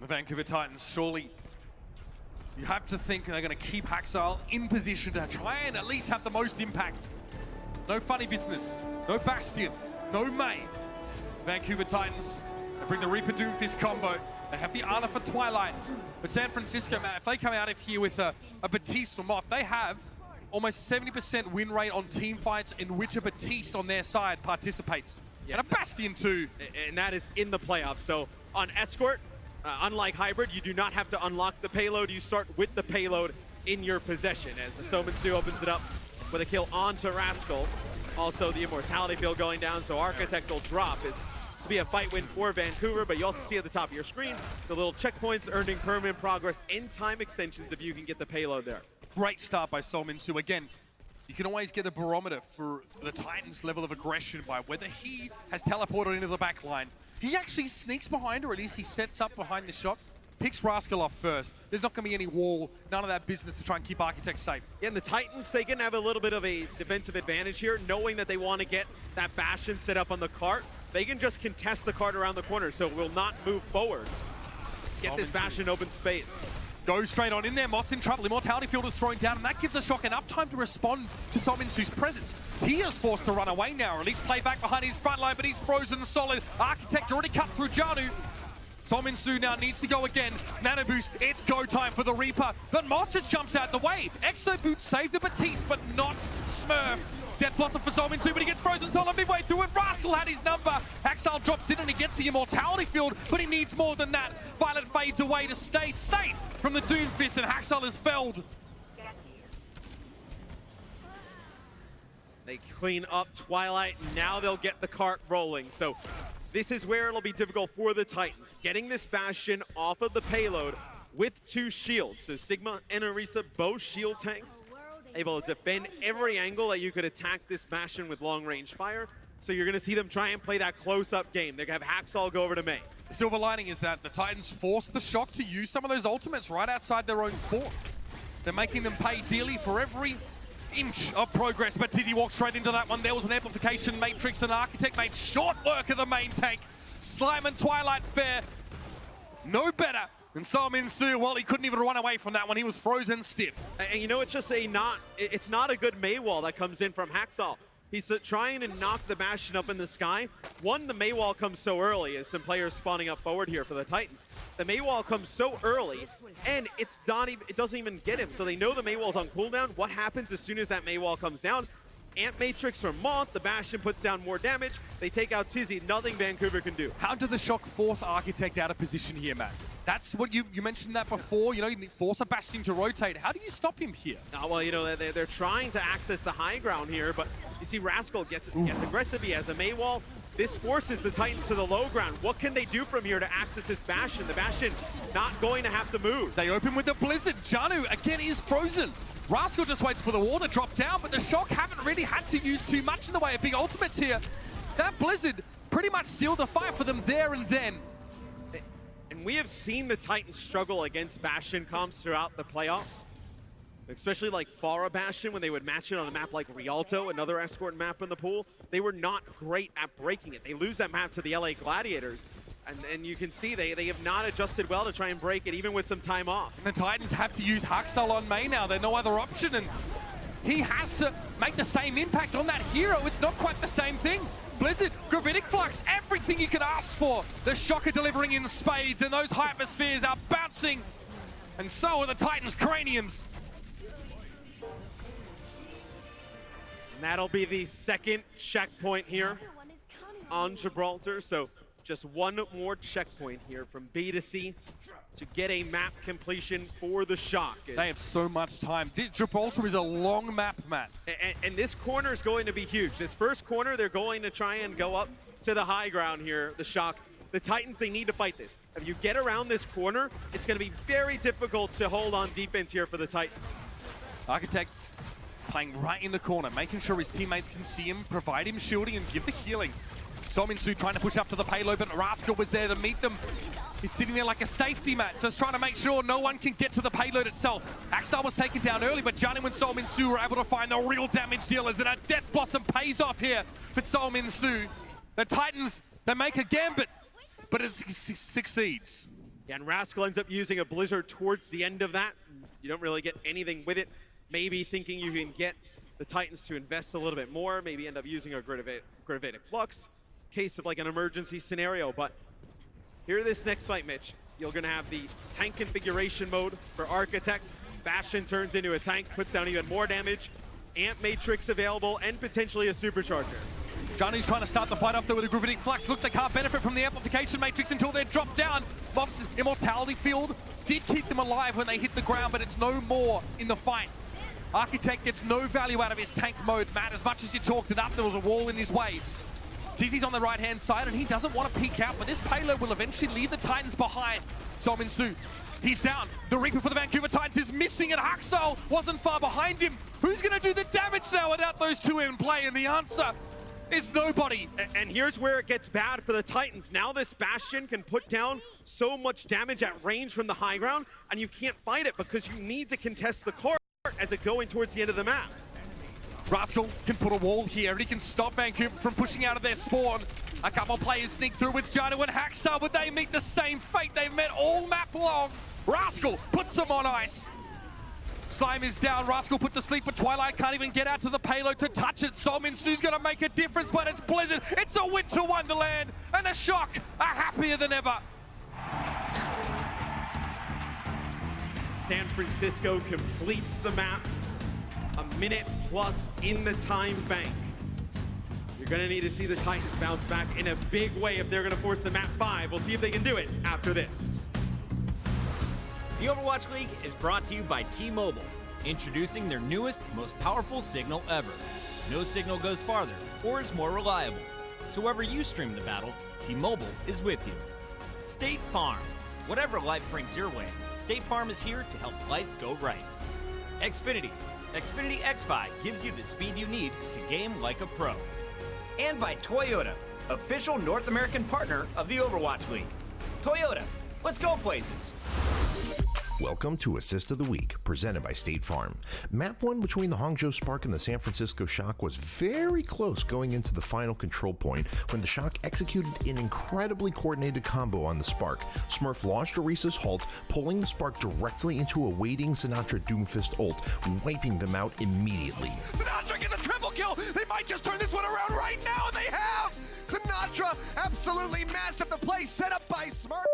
The Vancouver Titans, surely you have to think they're going to keep Haxal in position to try and at least have the most impact. No funny business, no Bastion, no May. Vancouver Titans, they bring the Reaper Doomfist combo. They have the Ana for Twilight. But San Francisco, man, if they come out of here with a Batiste or Moth, they have almost 70% win rate on team fights in which a Batiste on their side participates. Yeah, and a Bastion too. And that is in the playoffs. So on Escort, unlike Hybrid, you do not have to unlock the payload. You start with the payload in your possession. As the Sominsu opens it up with a kill onto Rascal. Also the Immortality field going down, so Architect will drop. It's to be a fight win for Vancouver, but you also see at the top of your screen the little checkpoints earning permanent progress and time extensions if you can get the payload there. Great start by Sominsu. Again, you can always get a barometer for the Titans' level of aggression by whether he has teleported into the back line. He actually sneaks behind, or at least he sets up behind the shot, picks Rascal off first. There's not going to be any wall, none of that business to try and keep Architect safe. Yeah, and the Titans, they can have a little bit of a defensive advantage here, knowing that they want to get that Bastion set up on the cart. They can just contest the cart around the corner, so it will not move forward. Get this Bastion open space. Goes straight on in there, Mott's in trouble. Immortality field is throwing down, and that gives the Shock enough time to respond to Sominsu's presence. He is forced to run away now, or at least play back behind his front line, but he's frozen solid. Architect already cut through Janu. Sominsu now needs to go again. Nano Boost, it's go time for the Reaper, but Mott just jumps out the way. Exo Boot saved the Batiste, but not Smurf. Death Blossom for Sominsu, but he gets frozen solid midway through it. Rascal had his number. Haxal drops in and he gets the Immortality field, but he needs more than that. Violet fades away to stay safe from the Doomfist, and Haxal is felled. They clean up Twilight, now they'll get the cart rolling. So this is where it'll be difficult for the Titans. Getting this Bastion off of the payload with 2 shields. So Sigma and Orisa, both shield tanks, able to defend every angle that you could attack this Bastion with long-range fire. So you're going to see them try and play that close-up game. They're going to have Haxal go over to May. The silver lining is that the Titans forced the Shock to use some of those ultimates right outside their own spawn. They're making them pay dearly for every inch of progress, but Tizzy walked straight into that one. There was an amplification matrix, and Architect made short work of the main tank. Slime and Twilight fare no better than Sominsu. Well, he couldn't even run away from that one. He was frozen stiff. And you know, it's just it's not a good May wall that comes in from Haxal. He's trying to knock the Bastion up in the sky. One, the May wall comes so early, as some players spawning up forward here for the Titans. The May wall comes so early, and it doesn't even get him. So they know the May wall's on cooldown. What happens as soon as that May wall comes down? Amp Matrix from Moth, the Bastion puts down more damage. They take out Tizzy, nothing Vancouver can do. How did the Shock force Architect out of position here, Matt? That's what you mentioned that before, you know, you force a Bastion to rotate. How do you stop him here? Well, you know, they're trying to access the high ground here, but you see Rascal gets aggressive. He has a May wall. This forces the Titans to the low ground. What can they do from here to access this Bastion? The Bastion not going to have to move. They open with the Blizzard. Janu, again, is frozen. Rascal just waits for the wall to drop down, but the Shock haven't really had to use too much in the way of big ultimates here. That Blizzard pretty much sealed the fight for them there and then. And we have seen the Titans struggle against Bastion comps throughout the playoffs. Especially like Pharah Bastion, when they would match it on a map like Rialto, another escort map in the pool. They were not great at breaking it. They lose that map to the LA Gladiators. And you can see they have not adjusted well to try and break it, even with some time off. And the Titans have to use Haxal on May now. There's no other option, and he has to make the same impact on that hero. It's not quite the same thing. Blizzard, Gravitic Flux, everything you could ask for. The Shock are delivering in spades, and those hyperspheres are bouncing. And so are the Titans' craniums. And that'll be the second checkpoint here on Gibraltar. So just one more checkpoint here from B to C to get a map completion for the Shock. They have so much time. This Gibraltar is a long map, Matt. And this corner is going to be huge. This first corner, they're going to try and go up to the high ground here, the Shock. The Titans, they need to fight this. If you get around this corner, it's going to be very difficult to hold on defense here for the Titans. Architects playing right in the corner, making sure his teammates can see him, provide him shielding, and give the healing. Sominsu trying to push up to the payload, but Rascal was there to meet them. He's sitting there like a safety mat, just trying to make sure no one can get to the payload itself. Haxal was taken down early, but Janu and Sominsu were able to find the real damage dealers, and a Death Blossom pays off here for Sominsu. The Titans, they make a gambit, but it succeeds. Yeah, and Rascal ends up using a Blizzard towards the end of that. You don't really get anything with it. Maybe thinking you can get the Titans to invest a little bit more, maybe end up using a Gravitic Flux. Case of like an emergency scenario, but here this next fight, Mitch, you're gonna have the tank configuration mode for Architect. Bastion turns into a tank, puts down even more damage. Amp Matrix available, and potentially a Supercharger. Johnny's trying to start the fight off there with a Gravitic Flux. Look, they can't benefit from the Amplification Matrix until they're dropped down. Mob's Immortality Field did keep them alive when they hit the ground, but it's no more in the fight. Architect gets no value out of his tank mode. Matt, as much as you talked it up, there was a wall in his way. Tizzy's on the right-hand side, and he doesn't want to peek out, but this payload will eventually leave the Titans behind. Min-Soo, he's down. The Reaper for the Vancouver Titans is missing, and Haksal wasn't far behind him. Who's going to do the damage now without those two in play? And the answer is nobody. And here's where it gets bad for the Titans. Now this Bastion can put down so much damage at range from the high ground, and you can't fight it because you need to contest the court as it going towards the end of the map. Rascal can put a wall here, and he can stop Vancouver from pushing out of their spawn. A couple players sneak through with Jano and Haksal, but they meet the same fate they've met all map long. Rascal puts them on ice. Slime is down, Rascal put to sleep, but Twilight can't even get out to the payload to touch it. Min-Soo's gonna make a difference, but it's Blizzard. It's a winter wonderland, and the Shock are happier than ever. San Francisco completes the map. A minute plus in the time bank. You're gonna need to see the Titans bounce back in a big way if they're gonna force the map 5. We'll see if they can do it after this. The Overwatch League is brought to you by T-Mobile, introducing their newest, most powerful signal ever. No signal goes farther or is more reliable. So wherever you stream the battle, T-Mobile is with you. State Farm. Whatever life brings your way, State Farm is here to help life go right. Xfinity. Xfinity X5 gives you the speed you need to game like a pro. And by Toyota, official North American partner of the Overwatch League. Toyota, let's go places. Welcome to Assist of the Week, presented by State Farm. Map 1 between the Hangzhou Spark and the San Francisco Shock was very close going into the final control point when the Shock executed an incredibly coordinated combo on the Spark. Smurf launched Orisa's Halt, pulling the Spark directly into a waiting Sinatra Doomfist ult, wiping them out immediately. Sinatra gets a triple kill! They might just turn this one around right now, and they have! Sinatra absolutely massive. The play set up by Smurf.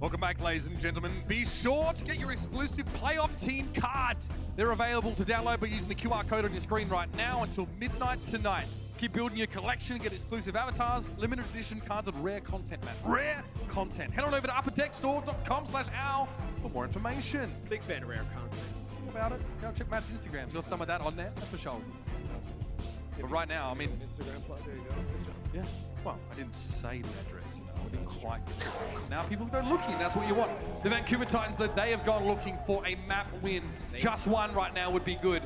Welcome back, ladies and gentlemen. Be sure to get your exclusive playoff team cards. They're available to download by using the QR code on your screen right now until midnight tonight. Keep building your collection, get exclusive avatars, limited edition cards, and rare content, man. Rare content. Head on over to upperdeckstore.com/owl for more information. Big fan of rare content. How about it? Go check Matt's Instagram. Got some of that on there, that's for sure. But right now, I mean... Instagram plug, there you go. Yeah. Well, I didn't say the address, you know. I didn't quite get it. Now people go looking. That's what you want. The Vancouver Titans, that they have gone looking for a map win. Just one right now would be good.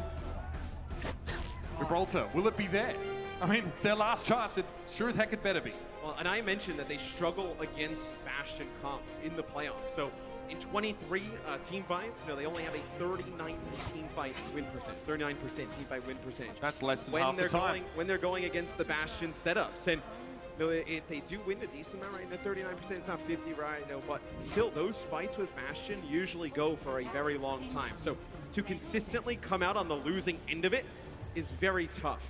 Gibraltar, will it be there? I mean, it's their last chance. It sure as heck it better be. Well, and I mentioned that they struggle against Bastion comps in the playoffs. So in 23 team fights, they only have a 39% team fight win percentage. 39% team fight win percentage. That's less than half the time. When they're going against the Bastion setups. And if they do win a decent amount, right? The 39%, it's not 50, right? No, but still, those fights with Bastion usually go for a very long time. So to consistently come out on the losing end of it is very tough.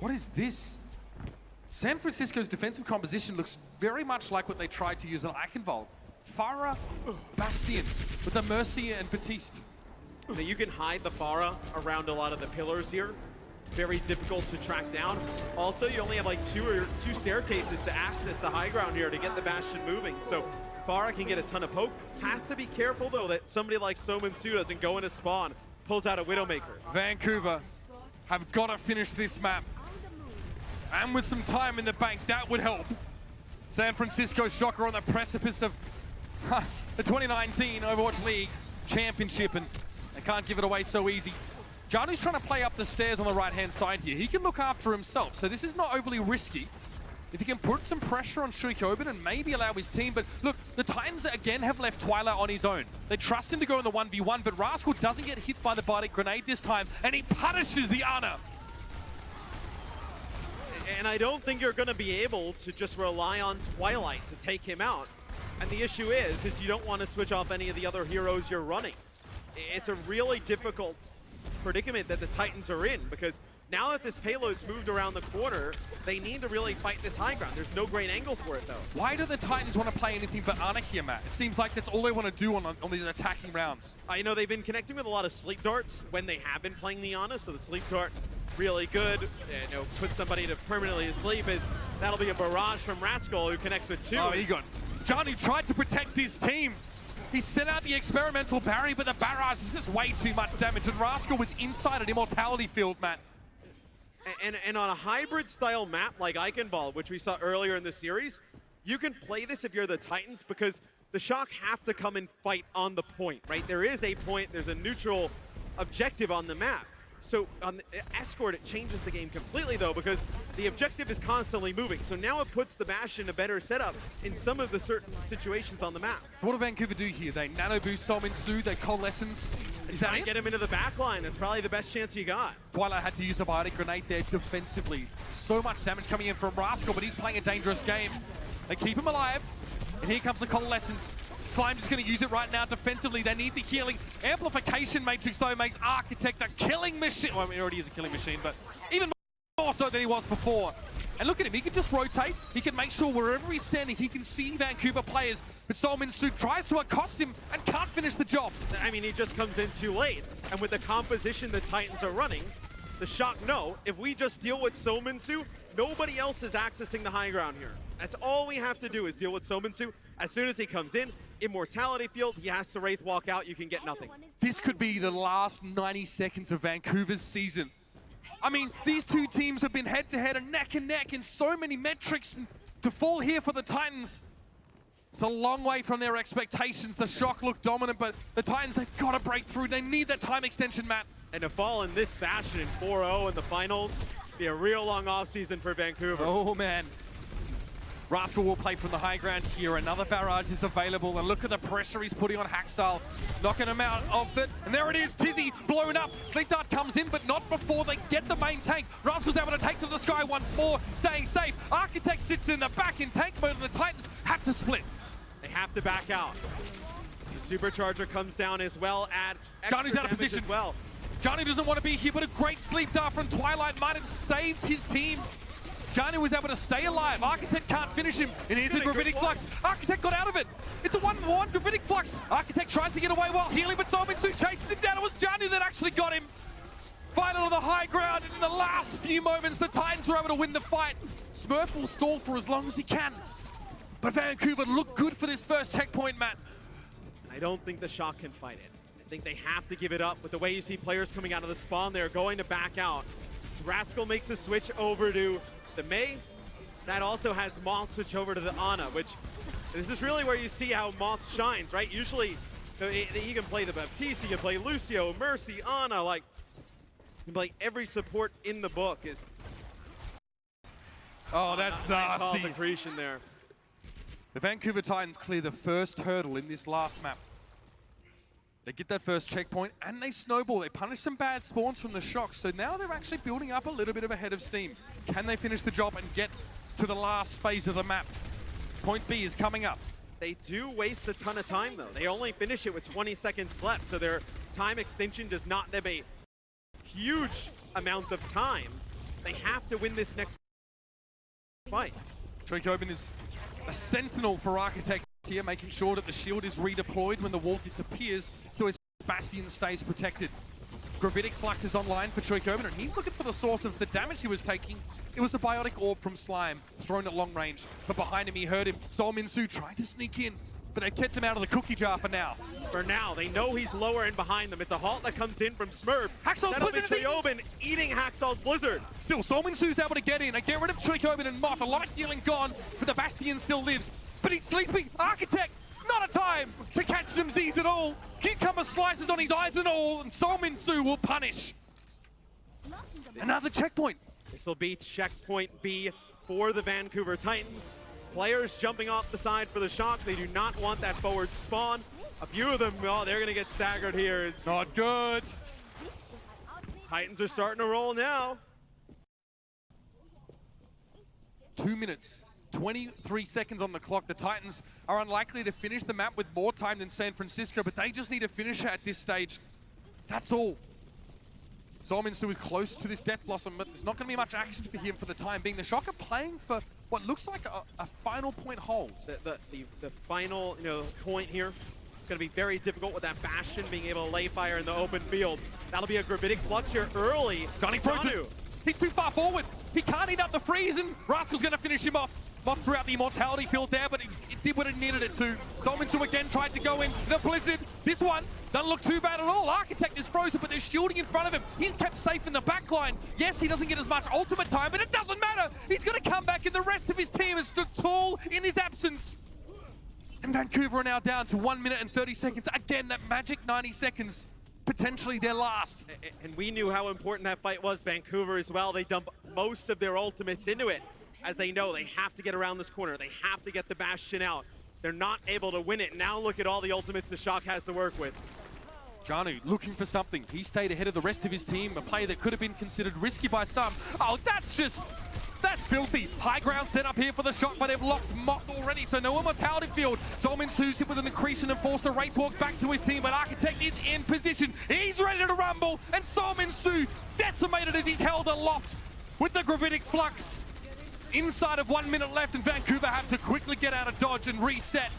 What is this? San Francisco's defensive composition looks very much like what they tried to use on Eichenwald. Farah, Bastion, with the Mercy and Batiste. Now you can hide the Farah around a lot of the pillars here. Very difficult to track down. Also, you only have like two staircases to access the high ground here to get the Bastion moving. So Farah can get a ton of poke. Has to be careful though that somebody like Somin-Su doesn't go into spawn, pulls out a Widowmaker. Vancouver have got to finish this map. And with some time in the bank, that would help. San Francisco Shocker on the precipice of the 2019 Overwatch League Championship, and they can't give it away so easy. Janu's trying to play up the stairs on the right-hand side here. He can look after himself, so this is not overly risky. If he can put some pressure on Shuikobin and maybe allow his team, but look, the Titans again have left Twilight on his own. They trust him to go in the 1v1, but Rascal doesn't get hit by the Bardic Grenade this time, and he punishes the Ana. And I don't think you're going to be able to just rely on Twilight to take him out. And the issue is you don't want to switch off any of the other heroes you're running. It's a really difficult predicament that the Titans are in, because now that this payload's moved around the corner, they need to really fight this high ground. There's no great angle for it, though. Why do the Titans want to play anything but Ana here, Matt? It seems like that's all they want to do on these attacking rounds. I know they've been connecting with a lot of sleep darts when they have been playing the Ana, so the sleep dart really good. Put somebody to permanently asleep. That'll be a barrage from Rascal, who connects with two. Oh, he got... Johnny tried to protect his team. He sent out the experimental barrier, but the barrage is just way too much damage, and Rascal was inside an immortality field, Matt. And on a hybrid-style map like Eichenwald, which we saw earlier in the series, you can play this if you're the Titans, because the Shock have to come and fight on the point, right? There is a point, there's a neutral objective on the map. So on the Escort, it changes the game completely, though, because the objective is constantly moving. So now it puts the Bastion in a better setup in some of the certain situations on the map. So what do Vancouver do here? They nano boost Somin-Su, they coalescence. Is that it? Get him into the back line. That's probably the best chance you got. Twilight had to use a Biotic Grenade there defensively. So much damage coming in from Rascal, but he's playing a dangerous game. They keep him alive, and here comes the coalescence. Slime's just going to use it right now defensively. They need the healing. Amplification Matrix, though, makes Architect a killing machine. Well, I mean, he already is a killing machine, but even more so than he was before. And look at him. He can just rotate. He can make sure wherever he's standing, he can see Vancouver players. But Somin-Su tries to accost him and can't finish the job. I mean, he just comes in too late. And with the composition the Titans are running, the Shock know, if we just deal with Somin-Su, nobody else is accessing the high ground here. That's all we have to do is deal with Somin-Su. As soon as he comes in, immortality field, he has to Wraith walk out, you can get nothing. This could be the last 90 seconds of Vancouver's season. I mean, these two teams have been head-to-head and neck, and so many metrics to fall here for the Titans. It's a long way from their expectations. The Shock look dominant, but the Titans, they've got to break through. They need that time extension, Matt. And to fall in this fashion in 4-0 in the finals, be a real long offseason for Vancouver. Oh, man. Rascal will play from the high ground here. Another barrage is available, and look at the pressure he's putting on Haxal, knocking him out of it. And there it is, Tizzy blown up. Sleep Dart comes in, but not before they get the main tank. Rascal's able to take to the sky once more, staying safe. Architect sits in the back in tank mode, and the Titans have to split. They have to back out. The Supercharger comes down as well. Add Johnny's out of position. As well. Johnny doesn't want to be here, but a great Sleep Dart from Twilight might have saved his team. Janu was able to stay alive. Architect can't finish him. And here's the Gravitic Flux. Architect got out of it. It's a 1-1 Gravitic Flux. Architect tries to get away while healing, but Solminsu chases him down. It was Janu that actually got him. Final to the high ground, and in the last few moments, the Titans were able to win the fight. Smurf will stall for as long as he can. But Vancouver looked good for this first checkpoint, Matt. I don't think the Shock can fight it. I think they have to give it up. With the way you see players coming out of the spawn, they're going to back out. Rascal makes a switch over to the Mei. That also has Moth switch over to the Ana, which this is really where you see how Moth shines, right? Usually, you can play the Baptiste, you can play Lucio, Mercy, Ana, like, you can play every support in the book. Is oh, that's nasty. Accretion there. The Vancouver Titans clear the first hurdle in this last map. They get that first checkpoint and they snowball. They punish some bad spawns from the Shock. So now they're actually building up a little bit of a head of steam. Can they finish the job and get to the last phase of the map? Point B is coming up. They do waste a ton of time though. They only finish it with 20 seconds left. So their time extension does not have a huge amount of time. They have to win this next fight. Trikobin is a sentinel for Architect here, making sure that the shield is redeployed when the wall disappears, so his Bastion stays protected. Gravitic Flux is online for Trikobin, and he's looking for the source of the damage he was taking. It was a biotic orb from Slime, thrown at long range, but behind him he heard him. Solminsu tried to sneak in, but they kept him out of the cookie jar for now. For now, they know he's lower and behind them. It's a halt that comes in from Smurf. Hacksaw Blizzard is Trikobin eating Hacksaw's Blizzard. Still, Solminsu's able to get in and get rid of Trikobin and Moth. A lot of healing gone, but the Bastion still lives. But he's sleeping. Architect, not a time to catch some Z's at all. Cucumber slices on his eyes and all, and Solminsu will punish. Another checkpoint. This will be checkpoint B for the Vancouver Titans. Players jumping off the side for the Shock. They do not want that forward spawn. A few of them, oh, they're going to get staggered here. It's not good. Titans are starting to roll now. 2 minutes. 23 seconds on the clock. The Titans are unlikely to finish the map with more time than San Francisco, but they just need to finish at this stage. That's all. Solminsu is close to this Death Blossom, but there's not going to be much action for him for the time being. The Shock are playing for what looks like a final point hold. The final point here. It's going to be very difficult with that Bastion being able to lay fire in the open field. That'll be a Gravitic Flux here early. Johnny frozen. He's too far forward. He can't eat up the freeze, and Rascal's going to finish him off. Moth threw out the immortality field there, but it did what it needed it to. Solminsu again tried to go in. The Blizzard, this one doesn't look too bad at all. Architect is frozen, but they're shielding in front of him. He's kept safe in the back line. Yes, he doesn't get as much ultimate time, but it doesn't matter. He's going to come back, and the rest of his team has stood tall in his absence. And Vancouver are now down to 1 minute and 30 seconds. Again, that magic 90 seconds. Potentially their last. And we knew how important that fight was. Vancouver as well. They dump most of their ultimates into it, as they know they have to get around this corner. They have to get the Bastion out. They're not able to win it. Now look at all the ultimates the Shock has to work with. Janu looking for something. He stayed ahead of the rest of his team. A play that could have been considered risky by some. Oh, that's filthy. High ground set up here for the Shock, but they've lost Moth already, so no immortality field. Solminsu's hit with an accretion and forced a Wraith Walk back to his team, but Architect is in position. He's ready to rumble, and Solminsu decimated as he's held aloft with the Gravitic Flux. Inside of 1 minute left, and Vancouver have to quickly get out of dodge and reset.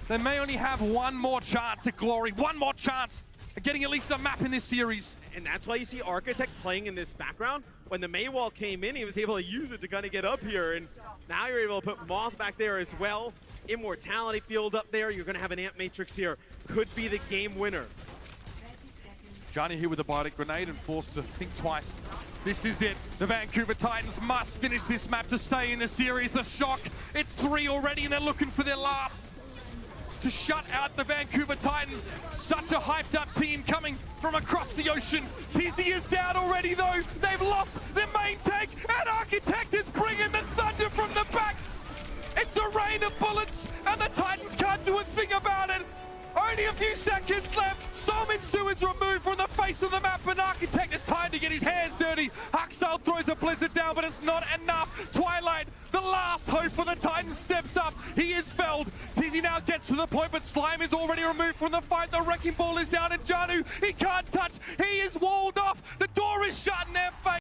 They may only have one more chance at glory, one more chance at getting at least a map in this series. And that's why you see Architect playing in this background. When the Mei wall came in, he was able to use it to kind of get up here, and now you're able to put Moth back there as well. Immortality field up there, you're gonna have an Amp Matrix here. Could be the game winner. Johnny here with a biotic grenade and forced to think twice. This is it. The Vancouver Titans must finish this map to stay in the series. The Shock, it's 3 already, and they're looking for their last to shut out the Vancouver Titans. Such a hyped up team coming from across the ocean. Tizzy is down already though. They've lost their main tank, and Architect is bringing the thunder from the back. It's a rain of bullets, and the Titans can't do a thing about it. Only a few seconds left. Solminsu is removed from the face of the map, and Architect is time to get his hands dirty. Hacksal throws a Blizzard down, but it's not enough. Twilight, the last hope for the Titans, steps up. He is felled. Tizzy now gets to the point, but Slime is already removed from the fight. The Wrecking Ball is down, and Janu, he can't touch. He is walled off. The door is shut in their face.